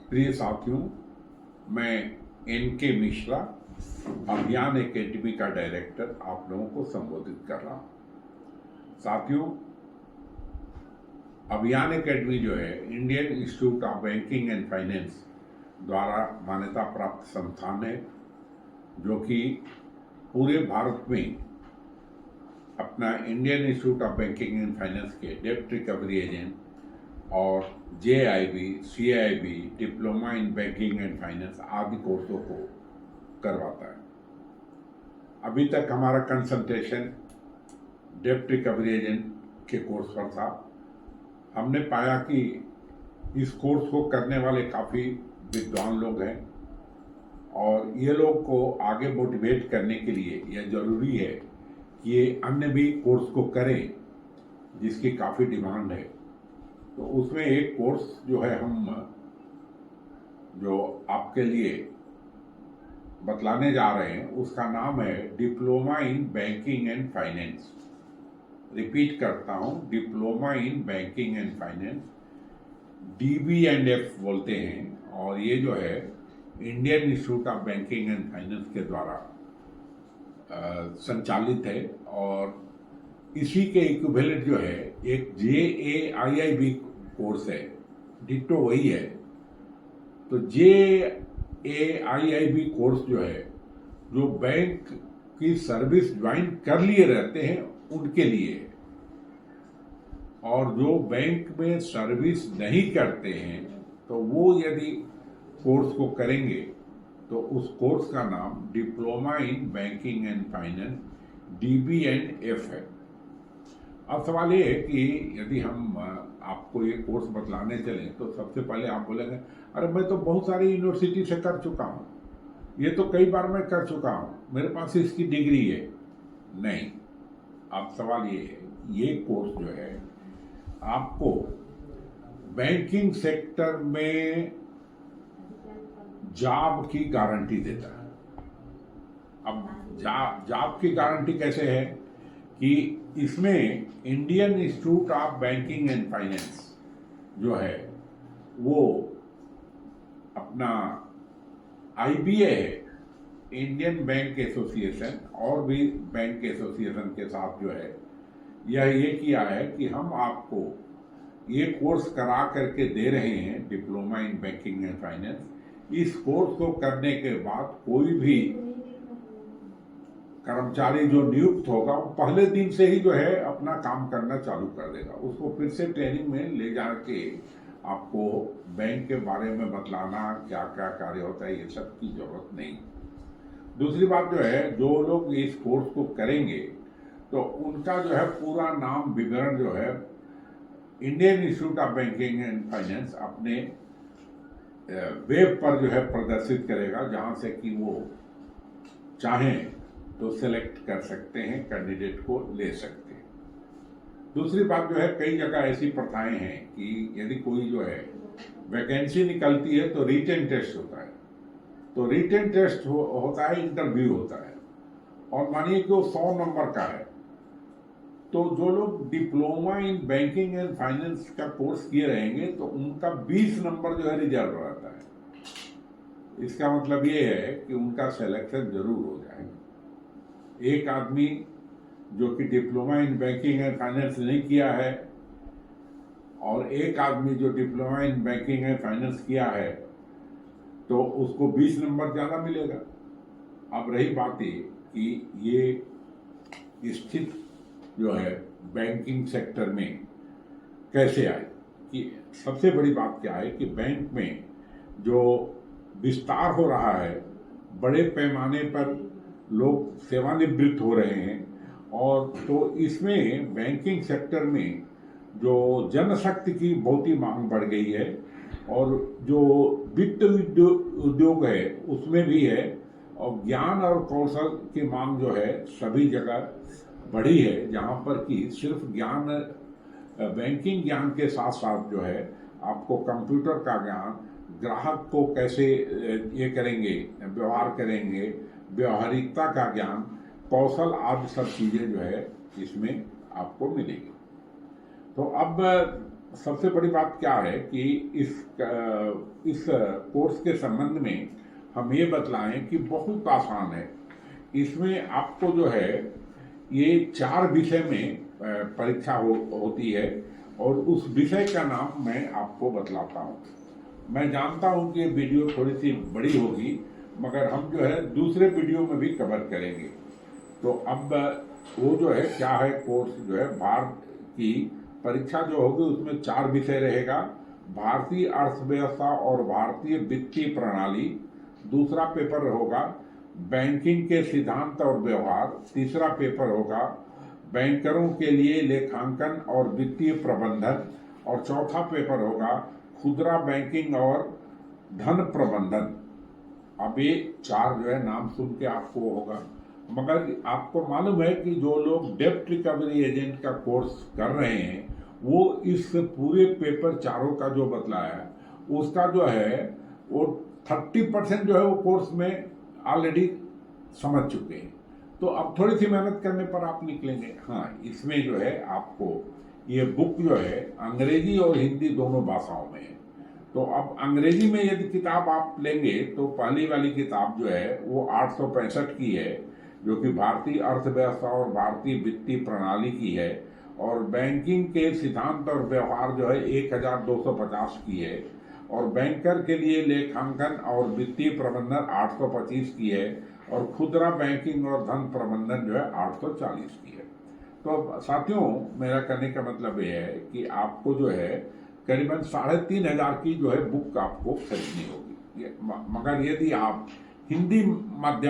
प्रिय साथियों, मैं एन.के. मिश्रा, अभियान एकेडमी का डायरेक्टर आप लोगों को संबोधित कर रहा हूँ। साथियों, अभियान एकेडमी जो है Indian institute of banking and finance द्वारा मान्यता प्राप्त संस्थान है, जो कि पूरे भारत में अपना Indian institute of banking and finance के डेब्ट रिकवरी एजेंट और JIB, CIB, diploma in banking and finance आदि कोर्सों को करवाता है। अभी तक हमारा कंसंट्रेशन डेब्ट रिकवरी एजेंट के कोर्स पर था। हमने पाया कि इस कोर्स को करने वाले काफ़ी विद्वान लोग हैं और ये लोग को आगे मोटिवेट करने के लिए यह ज़रूरी है कि ये अन्य भी कोर्स को करें, जिसकी काफ़ी डिमांड है। तो उसमें एक कोर्स जो है हम जो आपके लिए बतलाने जा रहे हैं उसका नाम है diploma in banking and finance. Repeat करता हूं, diploma in banking and finance, DB&F बोलते हैं, और ये जो है Indian institute of banking and finance के द्वारा संचालित है। और इसी के इक्विवेलेंट जो है एक JAIIB कोर्स है, डिट्टो वही है। तो JAIIB कोर्स जो है, जो बैंक की सर्विस ज्वाइन कर लिए रहते हैं उनके लिए, और जो बैंक में सर्विस नहीं करते हैं तो वो यदि कोर्स को करेंगे तो उस कोर्स का नाम diploma in banking and finance DB&F है। अब सवाल ये है कि यदि हम आपको ये कोर्स बतलाने चलें तो सबसे पहले आप बोलेंगे, अरे मैं तो बहुत सारी यूनिवर्सिटी से कर चुका हूँ, ये तो कई बार मैं कर चुका हूँ, मेरे पास इसकी डिग्री है। नहीं, अब सवाल ये है, ये कोर्स जो है आपको बैंकिंग सेक्टर में जॉब की गारंटी देता है। अब जॉब की गारंटी कैसे है कि इसमें Indian institute of banking and finance जो है वो अपना IBA है, इंडियन बैंक एसोसिएशन, और भी बैंक एसोसिएशन के साथ जो है ये किया है कि हम आपको ये कोर्स करा करके दे रहे हैं, diploma in banking and finance. इस कोर्स को करने के बाद कोई भी कर्मचारी जो नियुक्त होगा वो पहले दिन से ही जो है अपना काम करना चालू कर देगा। उसको फिर से ट्रेनिंग में ले जा के आपको बैंक के बारे में बतलाना, क्या क्या कार्य होता है, ये सब की जरूरत नहीं। दूसरी बात जो है, जो लोग इस कोर्स को करेंगे तो उनका जो है पूरा नाम विवरण जो है Indian institute of banking and finance अपने वेब पर जो है प्रदर्शित करेगा, जहां से कि वो चाहें तो सेलेक्ट कर सकते हैं, कैंडिडेट को ले सकते हैं। दूसरी बात जो है, कई जगह ऐसी प्रथाएं हैं कि यदि कोई जो है वैकेंसी निकलती है तो रिटन टेस्ट होता है। तो रिटन टेस्ट होता है, इंटरव्यू होता है, और मानिए कि वो 100 नंबर का है, तो जो लोग diploma in banking and finance का कोर्स किए रहेंगे तो उनका 20 नंबर जो है रिजर्व रहता है। इसका मतलब ये है कि उनका सिलेक्शन जरूर हो जाएगा। एक आदमी जो कि diploma in banking and finance नहीं किया है और एक आदमी जो diploma in banking and finance किया है, तो उसको 20 नंबर ज़्यादा मिलेगा। अब रही बात ये कि ये स्थिति जो है बैंकिंग सेक्टर में कैसे आए, कि सबसे बड़ी बात क्या है कि बैंक में जो विस्तार हो रहा है, बड़े पैमाने पर लोग सेवानिवृत्त हो रहे हैं, और तो इसमें बैंकिंग सेक्टर में जो जनशक्ति की बहुत ही मांग बढ़ गई है, और जो वित्त उद्योग है उसमें भी है, और ज्ञान और कौशल की मांग जो है सभी जगह बढ़ी है, जहाँ पर कि सिर्फ ज्ञान, बैंकिंग ज्ञान के साथ साथ जो है आपको कंप्यूटर का ज्ञान, ग्राहक को कैसे ये करेंगे, व्यवहार करेंगे, व्यवहारिकता का ज्ञान, कौशल आदि सब चीज़ें जो है इसमें आपको मिलेगी। तो अब सबसे बड़ी बात क्या है कि इस कोर्स के संबंध में हम ये बतलाएं कि बहुत आसान है। इसमें आपको जो है ये 4 विषय में परीक्षा होती है और उस विषय का नाम मैं आपको बतलाता हूँ। मैं जानता हूँ कि वीडियो थोड़ी सी बड़ी होगी, मगर हम जो है दूसरे वीडियो में भी कवर करेंगे। तो अब वो जो है क्या है, कोर्स जो है भारत की परीक्षा जो होगी उसमें 4 विषय रहेगा। भारतीय अर्थव्यवस्था और भारतीय वित्तीय प्रणाली, दूसरा पेपर होगा बैंकिंग के सिद्धांत और व्यवहार, तीसरा पेपर होगा बैंकरों के लिए लेखांकन और वित्तीय प्रबंधन, और चौथा पेपर होगा खुदरा बैंकिंग और धन प्रबंधन। अब ये 4 जो है नाम सुन के आपको होगा, मगर आपको मालूम है कि जो लोग डेब्ट रिकवरी एजेंट का कोर्स कर रहे हैं वो इस पूरे पेपर चारों का जो बतलाया है उसका जो है वो 30% जो है वो कोर्स में ऑलरेडी समझ चुके हैं। तो अब थोड़ी सी मेहनत करने पर आप निकलेंगे। हाँ, इसमें जो है आपको ये बुक जो है अंग्रेजी और हिंदी दोनों भाषाओं में है। तो अब अंग्रेजी में यदि किताब आप लेंगे तो पहली वाली किताब जो है वो 865 की है, जो कि भारतीय अर्थव्यवस्था और भारतीय वित्तीय प्रणाली की है, और बैंकिंग के सिद्धांत और व्यवहार जो है 1250 की है, और बैंकर के लिए लेखांकन और वित्तीय प्रबंधन 825 की है, और खुदरा बैंकिंग और धन प्रबंधन जो है 840 की है। तो साथियों, मेरा कहने का मतलब ये है कि आपको जो है करीबन 3500 की जो है बुक आपको खरीदनी होगी, मगर यदि आप हिंदी माध्यम